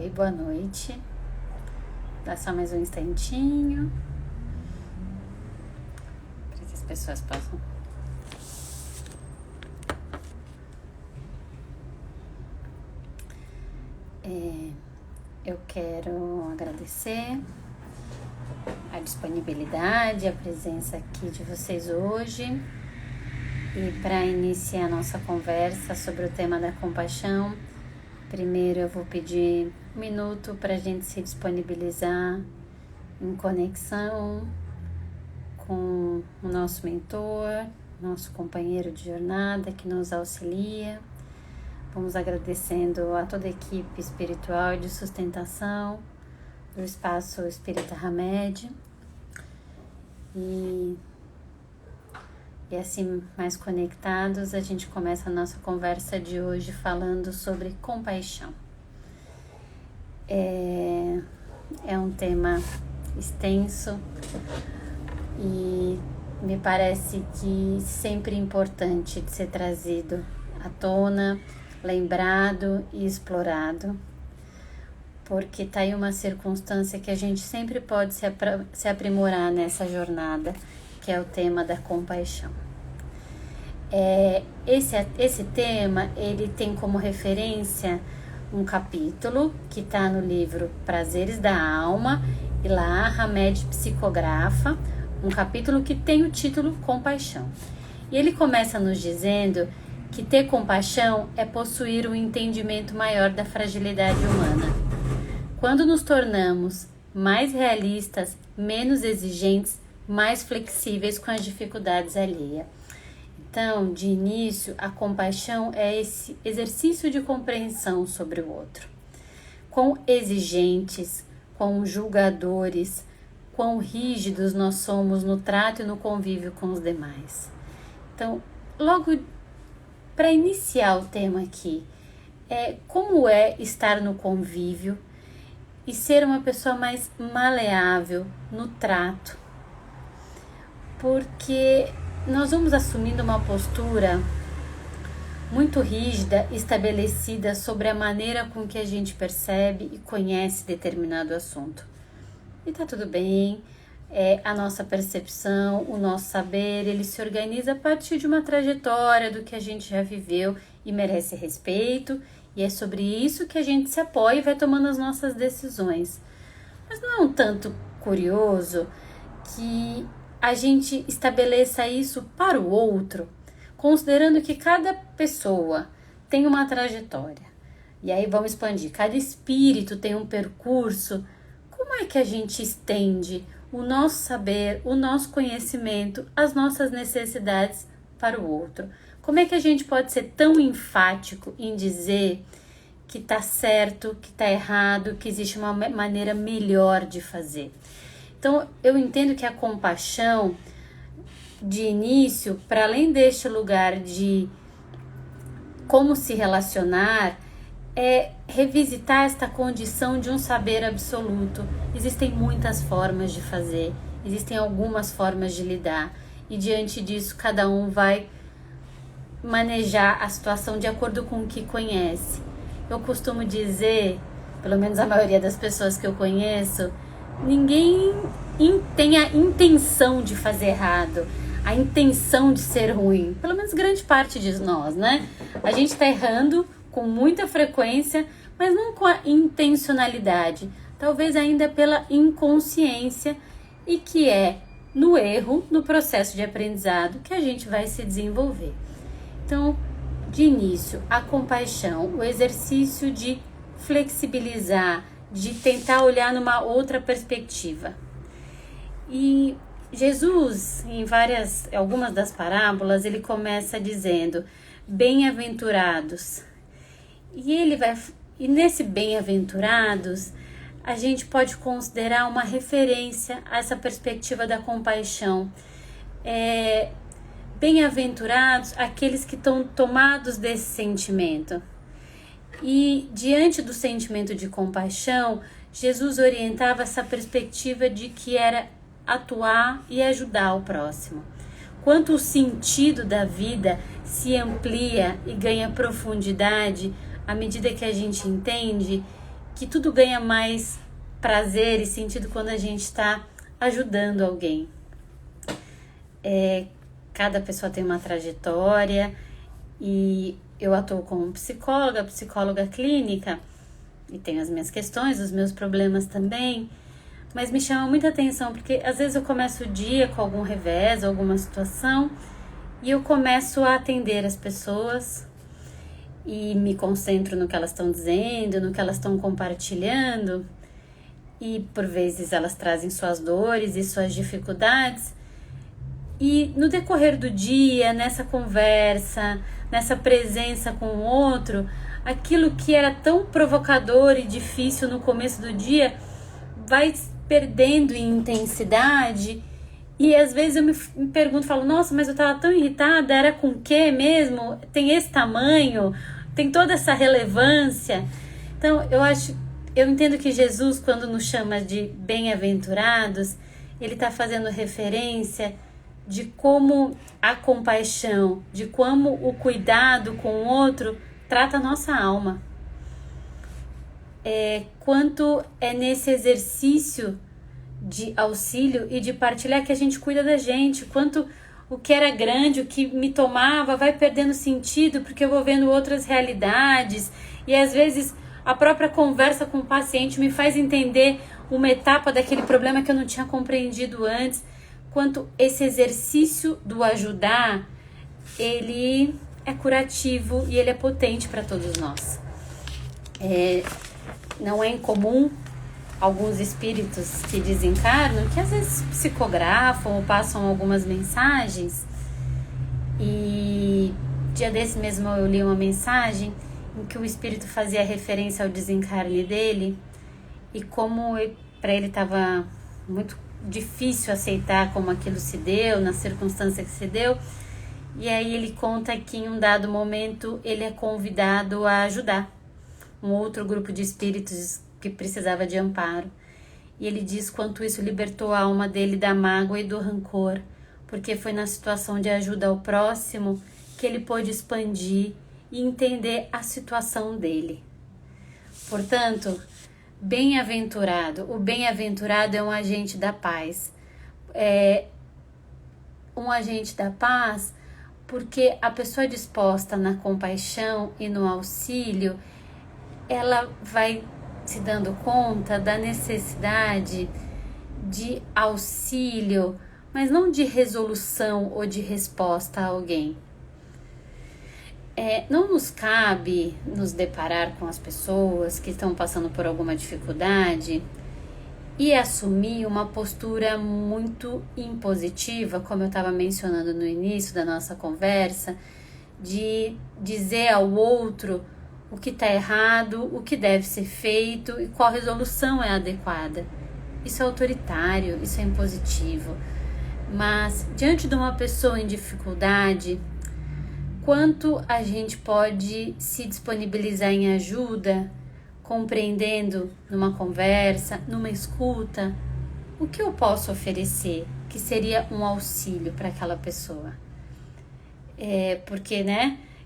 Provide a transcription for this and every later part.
Oi, boa noite. Dá só mais um instantinho para que as pessoas possam. Eu quero agradecer a disponibilidade, a presença aqui de vocês hoje. E para iniciar a nossa conversa sobre o tema da compaixão, primeiro eu vou pedir um minuto para a gente se disponibilizar em conexão com o nosso mentor, nosso companheiro de jornada que nos auxilia. Vamos agradecendo a toda a equipe espiritual e de sustentação do Espaço Espírita Hamed. E assim, mais conectados, a gente começa a nossa conversa de hoje falando sobre compaixão. É um tema extenso e me parece que sempre importante de ser trazido à tona, lembrado e explorado, porque está aí uma circunstância que a gente sempre pode se aprimorar nessa jornada, que é o tema da compaixão. Esse tema, ele tem como referência um capítulo que está no livro Prazeres da Alma, e lá Hamed psicografa um capítulo que tem o título Compaixão. E ele começa nos dizendo que ter compaixão é possuir um entendimento maior da fragilidade humana. Quando nos tornamos mais realistas, menos exigentes, mais flexíveis com as dificuldades alheias. Então, de início, a compaixão é esse exercício de compreensão sobre o outro. Quão exigentes, quão julgadores, quão rígidos nós somos no trato e no convívio com os demais. Então, logo para iniciar o tema aqui, como é estar no convívio e ser uma pessoa mais maleável no trato. Porque nós vamos assumindo uma postura muito rígida, estabelecida sobre a maneira com que a gente percebe e conhece determinado assunto. E tá tudo bem, a nossa percepção, o nosso saber, ele se organiza a partir de uma trajetória do que a gente já viveu e merece respeito, e é sobre isso que a gente se apoia e vai tomando as nossas decisões. Mas não é um tanto curioso que a gente estabeleça isso para o outro, considerando que cada pessoa tem uma trajetória. E aí vamos expandir, cada espírito tem um percurso. Como é que a gente estende o nosso saber, o nosso conhecimento, as nossas necessidades para o outro? Como é que a gente pode ser tão enfático em dizer que está certo, que está errado, que existe uma maneira melhor de fazer? Então, eu entendo que a compaixão, de início, para além deste lugar de como se relacionar, é revisitar esta condição de um saber absoluto. Existem muitas formas de fazer, existem algumas formas de lidar, e diante disso, cada um vai manejar a situação de acordo com o que conhece. Eu costumo dizer, pelo menos a maioria das pessoas que eu conheço, ninguém tem a intenção de fazer errado, a intenção de ser ruim. Pelo menos grande parte de nós, né? A gente está errando com muita frequência, mas não com a intencionalidade. Talvez ainda pela inconsciência, e que é no erro, no processo de aprendizado, que a gente vai se desenvolver. Então, de início, a compaixão, o exercício de flexibilizar, de tentar olhar numa outra perspectiva. E Jesus, em algumas das parábolas, ele começa dizendo, bem-aventurados. E nesse bem-aventurados, a gente pode considerar uma referência a essa perspectiva da compaixão. Bem-aventurados aqueles que estão tomados desse sentimento. E diante do sentimento de compaixão, Jesus orientava essa perspectiva de que era atuar e ajudar o próximo. Quanto o sentido da vida se amplia e ganha profundidade à medida que a gente entende que tudo ganha mais prazer e sentido quando a gente está ajudando alguém. Cada pessoa tem uma trajetória e eu atuo como psicóloga clínica e tenho as minhas questões, os meus problemas também, mas me chama muita atenção porque às vezes eu começo o dia com algum revés, alguma situação e eu começo a atender as pessoas e me concentro no que elas estão dizendo, no que elas estão compartilhando e por vezes elas trazem suas dores e suas dificuldades e no decorrer do dia, nessa conversa, nessa presença com o outro, aquilo que era tão provocador e difícil no começo do dia vai perdendo em intensidade e às vezes eu me pergunto, falo, nossa, mas eu tava tão irritada, era com o quê mesmo? Tem esse tamanho? Tem toda essa relevância? Então eu entendo que Jesus, quando nos chama de bem-aventurados, ele está fazendo referência de como a compaixão, de como o cuidado com o outro trata a nossa alma. Quanto é nesse exercício de auxílio e de partilhar que a gente cuida da gente, quanto o que era grande, o que me tomava, vai perdendo sentido porque eu vou vendo outras realidades e às vezes a própria conversa com o paciente me faz entender uma etapa daquele problema que eu não tinha compreendido antes. Quanto esse exercício do ajudar, ele é curativo e ele é potente para todos nós. Não é incomum alguns espíritos que desencarnam, que às vezes psicografam ou passam algumas mensagens. E dia desse mesmo eu li uma mensagem em que o espírito fazia referência ao desencarne dele e como para ele estava muito difícil aceitar como aquilo se deu, na circunstância que se deu. E aí ele conta que em um dado momento ele é convidado a ajudar um outro grupo de espíritos que precisava de amparo. E ele diz quanto isso libertou a alma dele da mágoa e do rancor, porque foi na situação de ajuda ao próximo que ele pôde expandir e entender a situação dele. Portanto, bem-aventurado. O bem-aventurado é um agente da paz. É um agente da paz porque a pessoa disposta na compaixão e no auxílio, ela vai se dando conta da necessidade de auxílio, mas não de resolução ou de resposta a alguém. Não nos cabe nos deparar com as pessoas que estão passando por alguma dificuldade e assumir uma postura muito impositiva, como eu estava mencionando no início da nossa conversa, de dizer ao outro o que está errado, o que deve ser feito e qual resolução é adequada. Isso é autoritário, isso é impositivo. Mas diante de uma pessoa em dificuldade, quanto a gente pode se disponibilizar em ajuda, compreendendo numa conversa, numa escuta, o que eu posso oferecer, que seria um auxílio para aquela pessoa. Porque,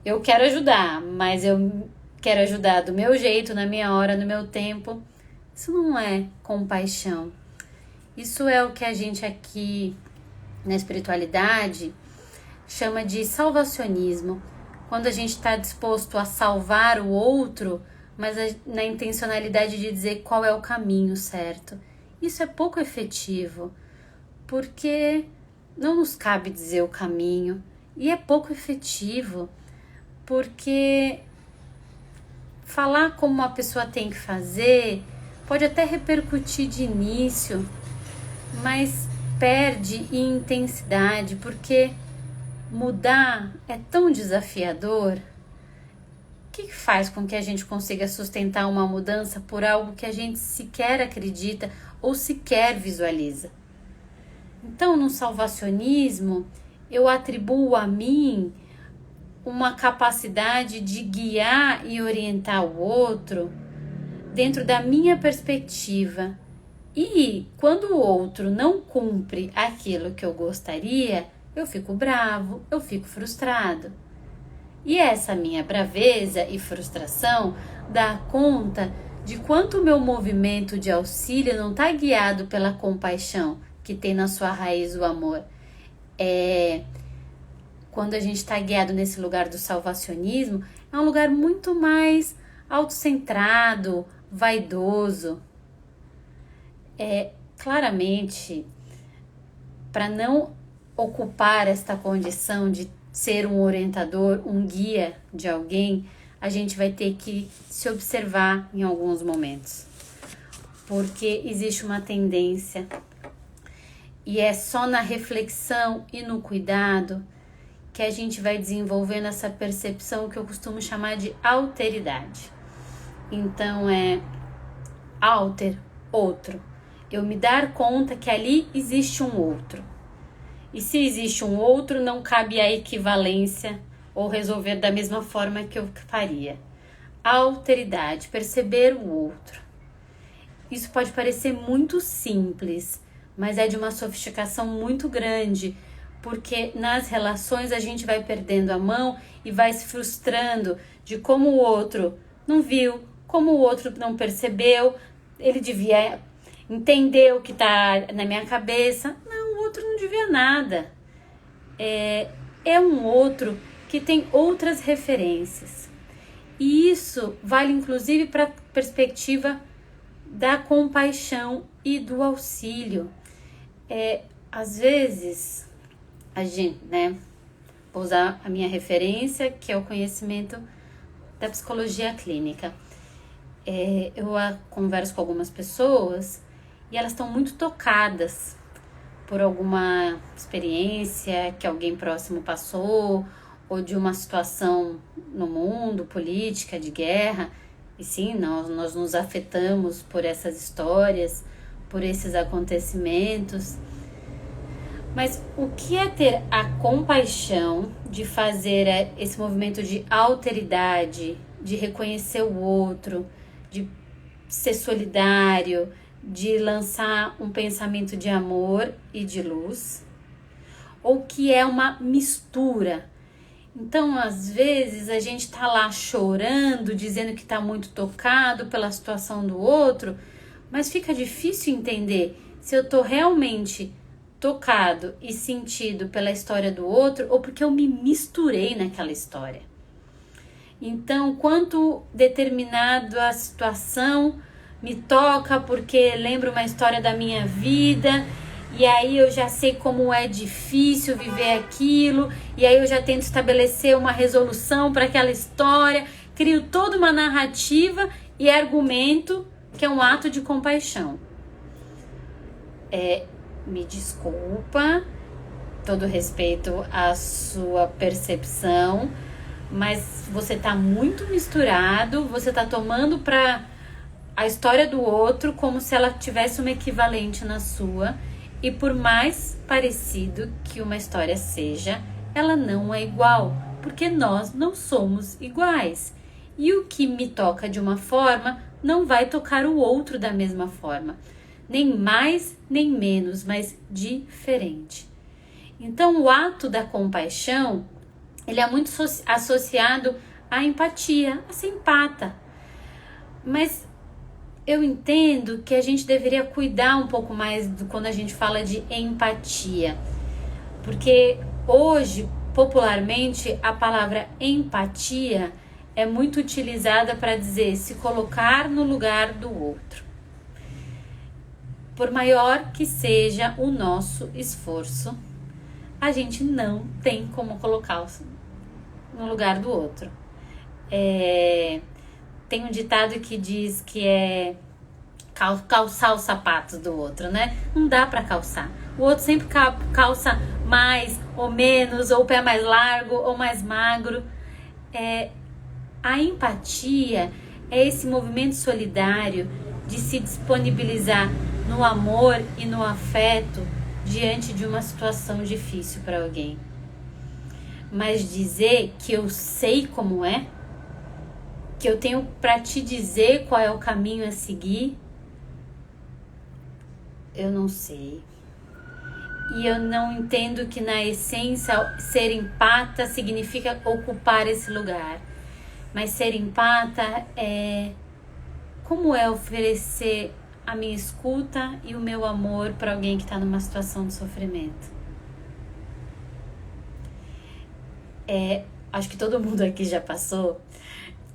eu quero ajudar, mas eu quero ajudar do meu jeito, na minha hora, no meu tempo. Isso não é compaixão. Isso é o que a gente aqui na espiritualidade chama de salvacionismo, quando a gente está disposto a salvar o outro, mas na intencionalidade de dizer qual é o caminho certo. Isso é pouco efetivo, porque não nos cabe dizer o caminho, e é pouco efetivo, porque falar como uma pessoa tem que fazer pode até repercutir de início, mas perde em intensidade, porque mudar é tão desafiador. O que faz com que a gente consiga sustentar uma mudança por algo que a gente sequer acredita ou sequer visualiza? Então, no salvacionismo, eu atribuo a mim uma capacidade de guiar e orientar o outro dentro da minha perspectiva. E quando o outro não cumpre aquilo que eu gostaria, eu fico bravo, eu fico frustrado. E essa minha braveza e frustração dá conta de quanto o meu movimento de auxílio não está guiado pela compaixão que tem na sua raiz o amor. Quando a gente está guiado nesse lugar do salvacionismo, é um lugar muito mais autocentrado, vaidoso. Claramente, para não ocupar esta condição de ser um orientador, um guia de alguém, a gente vai ter que se observar em alguns momentos. Porque existe uma tendência, e é só na reflexão e no cuidado que a gente vai desenvolvendo essa percepção que eu costumo chamar de alteridade. Então alter, outro. Eu me dar conta que ali existe um outro. E se existe um outro, não cabe a equivalência ou resolver da mesma forma que eu faria. Alteridade, perceber o outro. Isso pode parecer muito simples, mas é de uma sofisticação muito grande, porque nas relações a gente vai perdendo a mão e vai se frustrando de como o outro não viu, como o outro não percebeu, ele devia entender o que está na minha cabeça. Não, o outro não devia nada. É um outro que tem outras referências. E isso vale inclusive para a perspectiva da compaixão e do auxílio. Às vezes, a gente, vou usar a minha referência, que é o conhecimento da psicologia clínica. Eu converso com algumas pessoas e elas estão muito tocadas por alguma experiência que alguém próximo passou, ou de uma situação no mundo, política, de guerra. E sim, nós nos afetamos por essas histórias, por esses acontecimentos. Mas o que é ter a compaixão de fazer esse movimento de alteridade, de reconhecer o outro, de ser solidário, de lançar um pensamento de amor e de luz? Ou que é uma mistura? Então, às vezes, a gente tá lá chorando, dizendo que tá muito tocado pela situação do outro, mas fica difícil entender se eu tô realmente tocado e sentido pela história do outro ou porque eu me misturei naquela história. Então, quanto determinada a situação me toca porque lembra uma história da minha vida, e aí eu já sei como é difícil viver aquilo, e aí eu já tento estabelecer uma resolução para aquela história, crio toda uma narrativa e argumento que é um ato de compaixão. Me desculpa, todo respeito à sua percepção, mas você está muito misturado, você está tomando para a história do outro como se ela tivesse uma equivalente na sua, e por mais parecido que uma história seja, ela não é igual, porque nós não somos iguais. E o que me toca de uma forma não vai tocar o outro da mesma forma. Nem mais, nem menos, mas diferente. Então, o ato da compaixão, ele é muito associado à empatia, a ser empata. Mas eu entendo que a gente deveria cuidar um pouco mais quando a gente fala de empatia. Porque hoje, popularmente, a palavra empatia é muito utilizada para dizer se colocar no lugar do outro. Por maior que seja o nosso esforço, a gente não tem como colocar-se no lugar do outro. Tem um ditado que diz que é calçar os sapatos do outro, né? Não dá para calçar. O outro sempre calça mais ou menos, ou o pé mais largo ou mais magro. A empatia é esse movimento solidário de se disponibilizar no amor e no afeto diante de uma situação difícil para alguém. Mas dizer que eu sei como é, que eu tenho para te dizer qual é o caminho a seguir, eu não sei. E eu não entendo que na essência ser empata significa ocupar esse lugar. Mas ser empata é como é oferecer a minha escuta e o meu amor para alguém que está numa situação de sofrimento. Acho que todo mundo aqui já passou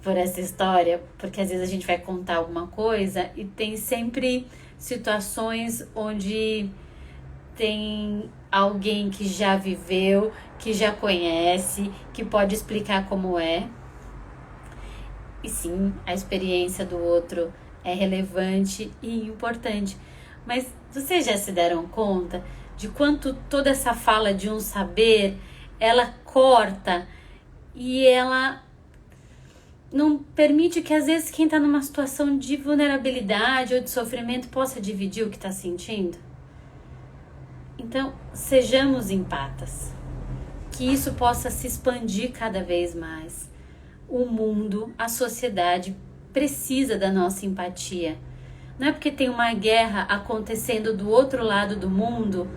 por essa história, porque às vezes a gente vai contar alguma coisa e tem sempre situações onde tem alguém que já viveu, que já conhece, que pode explicar como é. E sim, a experiência do outro é relevante e importante. Mas vocês já se deram conta de quanto toda essa fala de um saber, ela corta e ela não permite que às vezes quem está numa situação de vulnerabilidade ou de sofrimento possa dividir o que está sentindo? Então, sejamos empatas. Que isso possa se expandir cada vez mais. O mundo, a sociedade precisa da nossa empatia. Não é porque tem uma guerra acontecendo do outro lado do mundo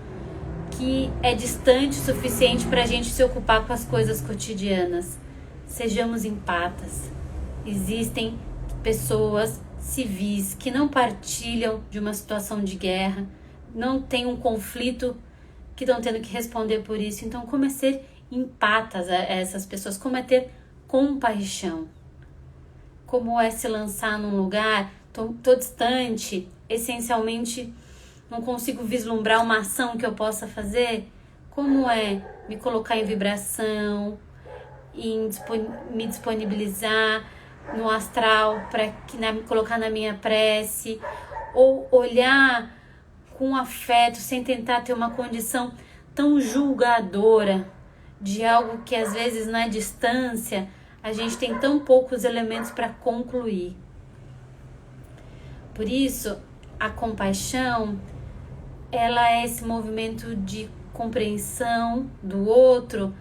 que é distante o suficiente para a gente se ocupar com as coisas cotidianas. Sejamos empatas. Existem pessoas civis que não partilham de uma situação de guerra, não tem um conflito que estão tendo que responder por isso. Então, como é ser empatas a essas pessoas? Como é ter compaixão? Como é se lançar num lugar, tô distante, essencialmente não consigo vislumbrar uma ação que eu possa fazer? Como é me colocar em vibração, me disponibilizar no astral para me colocar na minha prece, ou olhar com afeto, sem tentar ter uma condição tão julgadora de algo que às vezes na distância a gente tem tão poucos elementos para concluir. Por isso, a compaixão, ela é esse movimento de compreensão do outro,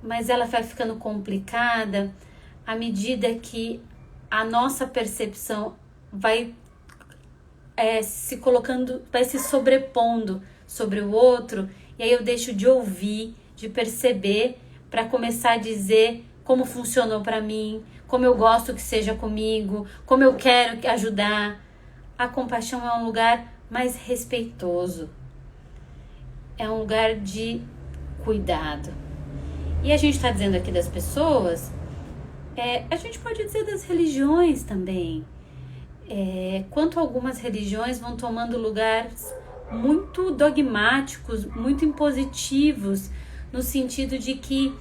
mas ela vai ficando complicada à medida que a nossa percepção vai se colocando, vai se sobrepondo sobre o outro, e aí eu deixo de ouvir, de perceber, para começar a dizer como funcionou para mim, como eu gosto que seja comigo, como eu quero ajudar. A compaixão é um lugar mais respeitoso, é um lugar de cuidado. E a gente está dizendo aqui das pessoas, a gente pode dizer das religiões também. Quanto algumas religiões vão tomando lugares muito dogmáticos, muito impositivos, no sentido de que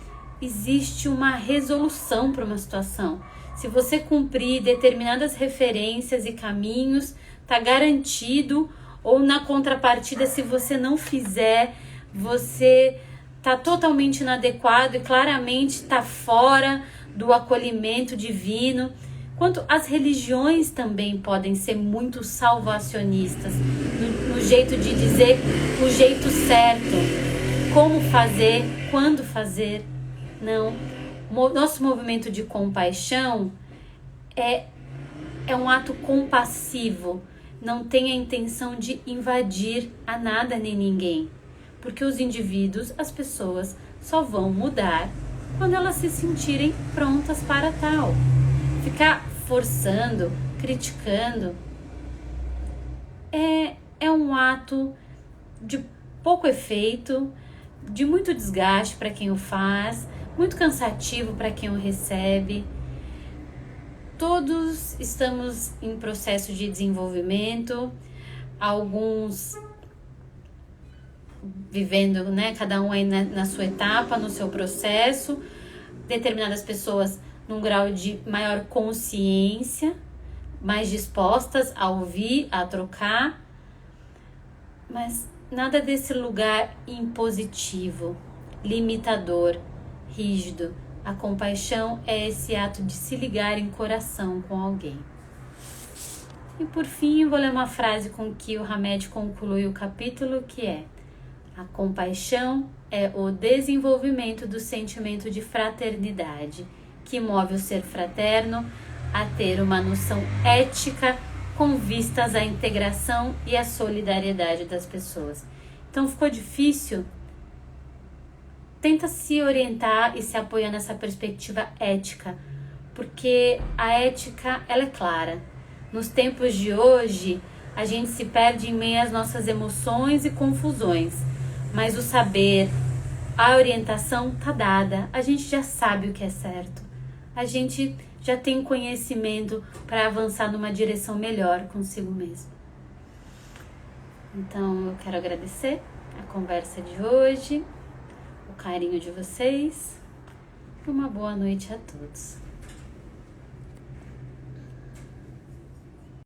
existe uma resolução para uma situação. Se você cumprir determinadas referências e caminhos, está garantido, ou na contrapartida, se você não fizer, você está totalmente inadequado e claramente está fora do acolhimento divino. Quanto as religiões também podem ser muito salvacionistas, no jeito de dizer o jeito certo, como fazer, quando fazer. Não, nosso movimento de compaixão é um ato compassivo, não tem a intenção de invadir a nada nem ninguém, porque os indivíduos, as pessoas, só vão mudar quando elas se sentirem prontas para tal. Ficar forçando, criticando, é um ato de pouco efeito, de muito desgaste para quem o faz, muito cansativo para quem o recebe. Todos estamos em processo de desenvolvimento, alguns vivendo, cada um aí na sua etapa, no seu processo, determinadas pessoas num grau de maior consciência, mais dispostas a ouvir, a trocar, mas nada desse lugar impositivo, limitador, rígido. A compaixão é esse ato de se ligar em coração com alguém. E por fim, eu vou ler uma frase com que o Hamed conclui o capítulo, que é: a compaixão é o desenvolvimento do sentimento de fraternidade, que move o ser fraterno a ter uma noção ética com vistas à integração e à solidariedade das pessoas. Então ficou difícil? Tenta se orientar e se apoiar nessa perspectiva ética, porque a ética, ela é clara. Nos tempos de hoje, a gente se perde em meio às nossas emoções e confusões, mas o saber, a orientação tá dada, a gente já sabe o que é certo, a gente já tem conhecimento para avançar numa direção melhor consigo mesmo. Então eu quero agradecer a conversa de hoje, o carinho de vocês e uma boa noite a todos.